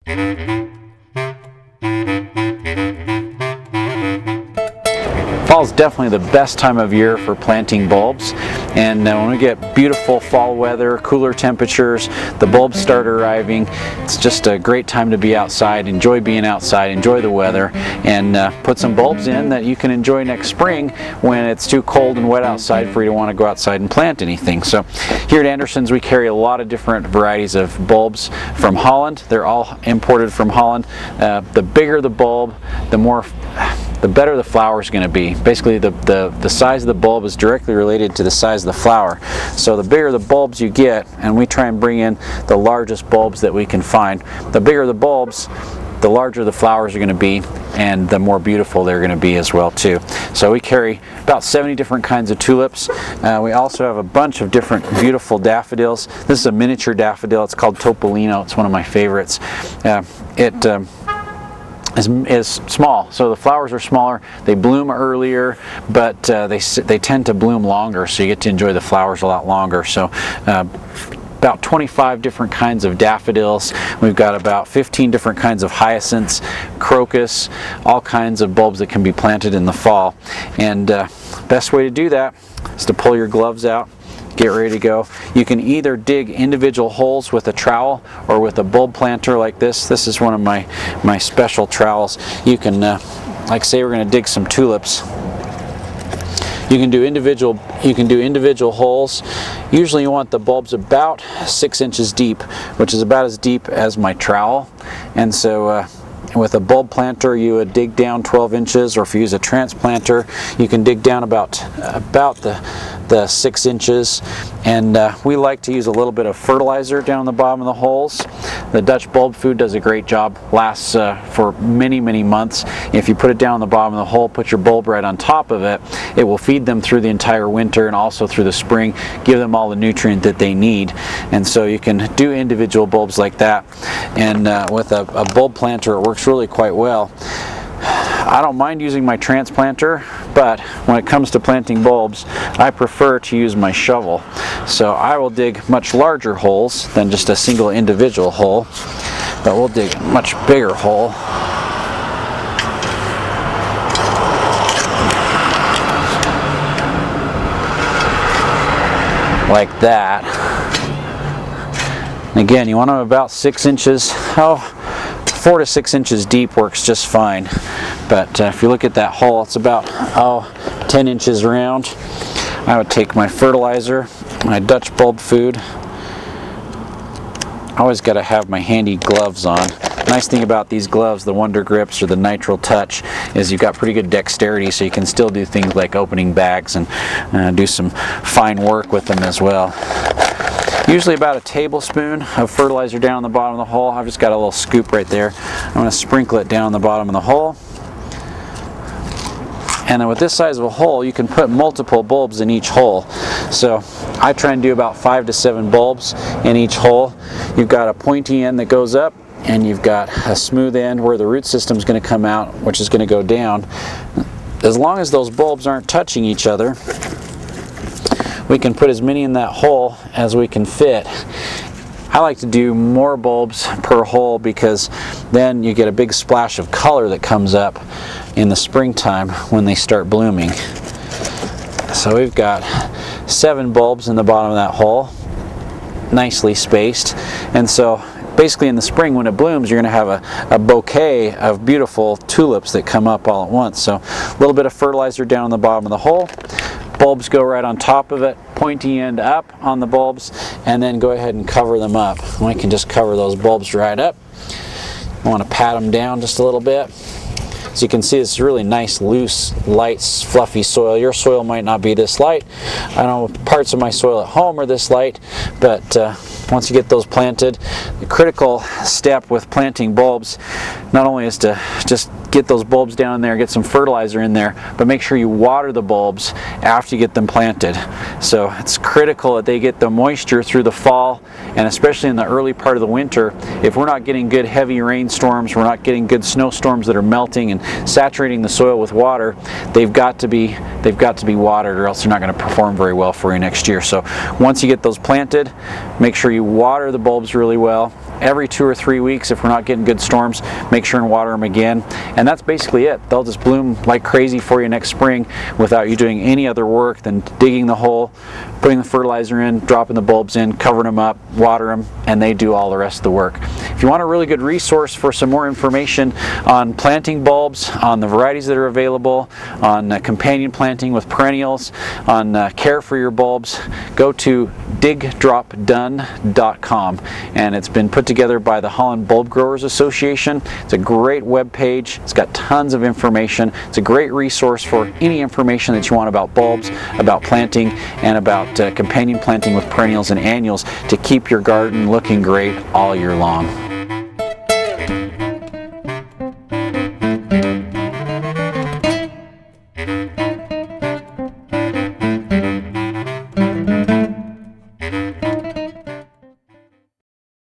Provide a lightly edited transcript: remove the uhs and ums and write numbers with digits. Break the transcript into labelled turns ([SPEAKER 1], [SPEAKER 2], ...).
[SPEAKER 1] Fall is definitely the best time of year for planting bulbs, and when we get beautiful fall weather, cooler temperatures, the bulbs start arriving. It's just a great time to be outside, enjoy being outside, enjoy the weather, and put some bulbs in that you can enjoy next spring when it's too cold and wet outside for you to want to go outside and plant anything. So here at Anderson's we carry a lot of different varieties of bulbs from Holland. They're all imported from Holland. The bigger the bulb, the better the flower is going to be. Basically the size of the bulb is directly related to the size of the flower. So the bigger the bulbs you get, and we try and bring in the largest bulbs that we can find, the bigger the bulbs, the larger the flowers are going to be, and the more beautiful they're going to be as well too. So we carry about 70 different kinds of tulips. We also have a bunch of different beautiful daffodils. This is a miniature daffodil. It's called Topolino. It's one of my favorites. Is small, so the flowers are smaller, they bloom earlier, but they tend to bloom longer, so you get to enjoy the flowers a lot longer. So about 25 different kinds of daffodils. We've got about 15 different kinds of hyacinths, crocus, all kinds of bulbs that can be planted in the fall. And best way to do that is to pull your gloves out, get ready to go. You can either dig individual holes with a trowel or with a bulb planter like this. This is one of my special trowels. You can, like say we're going to dig some tulips. You can do individual holes. Usually you want the bulbs about 6 inches deep, which is about as deep as my trowel. And so with a bulb planter you would dig down 12 inches, or if you use a transplanter you can dig down about the 6 inches. And we like to use a little bit of fertilizer down the bottom of the holes. The Dutch bulb food does a great job, lasts for many months. If you put it down the bottom of the hole, put your bulb right on top of it, it will feed them through the entire winter and also through the spring, give them all the nutrient that they need. And so you can do individual bulbs like that, and with a bulb planter it works really quite well. I don't mind using my transplanter, but when it comes to planting bulbs, I prefer to use my shovel. So I will dig much larger holes than just a single individual hole, but we'll dig a much bigger hole. Like that. And again, you want them about 6 inches. 4 to 6 inches deep works just fine. But if you look at that hole, it's about 10 inches round. I would take my fertilizer, my Dutch bulb food. I always got to have my handy gloves on. Nice thing about these gloves, the Wonder Grips or the Nitrile Touch, is you've got pretty good dexterity, so you can still do things like opening bags and do some fine work with them as well. Usually about a tablespoon of fertilizer down the bottom of the hole. I've just got a little scoop right there. I'm going to sprinkle it down the bottom of the hole. And then with this size of a hole, you can put multiple bulbs in each hole. So I try and do about 5 to 7 bulbs in each hole. You've got a pointy end that goes up, and you've got a smooth end where the root system is going to come out, which is going to go down. As long as those bulbs aren't touching each other, we can put as many in that hole as we can fit. I like to do more bulbs per hole because then you get a big splash of color that comes up in the springtime when they start blooming. So we've got 7 bulbs in the bottom of that hole, nicely spaced. And so basically in the spring when it blooms, you're going to have a bouquet of beautiful tulips that come up all at once. So a little bit of fertilizer down the bottom of the hole. Bulbs go right on top of it, pointy end up on the bulbs, and then go ahead and cover them up. We can just cover those bulbs right up. I want to pat them down just a little bit. So you can see this really nice, loose, light, fluffy soil. Your soil might not be this light. I know parts of my soil at home are this light, but once you get those planted, the critical step with planting bulbs not only is to just get those bulbs down in there, get some fertilizer in there, but make sure you water the bulbs after you get them planted. So it's critical that they get the moisture through the fall, and especially in the early part of the winter. If we're not getting good heavy rainstorms, we're not getting good snowstorms that are melting and saturating the soil with water, they've got to be watered, or else they're not going to perform very well for you next year. So once you get those planted, make sure you water the bulbs really well, every 2 or 3 weeks. If we're not getting good storms, make sure and water them again. And that's basically it. They'll just bloom like crazy for you next spring without you doing any other work than digging the hole, putting the fertilizer in, dropping the bulbs in, covering them up, water them, and they do all the rest of the work. If you want a really good resource for some more information on planting bulbs, on the varieties that are available, on companion planting with perennials, on care for your bulbs, go to digdropdone.com, and it's been put together by the Holland Bulb Growers Association. It's a great web page. It's got tons of information. It's a great resource for any information that you want about bulbs, about planting, and about companion planting with perennials and annuals to keep your garden looking great all year long.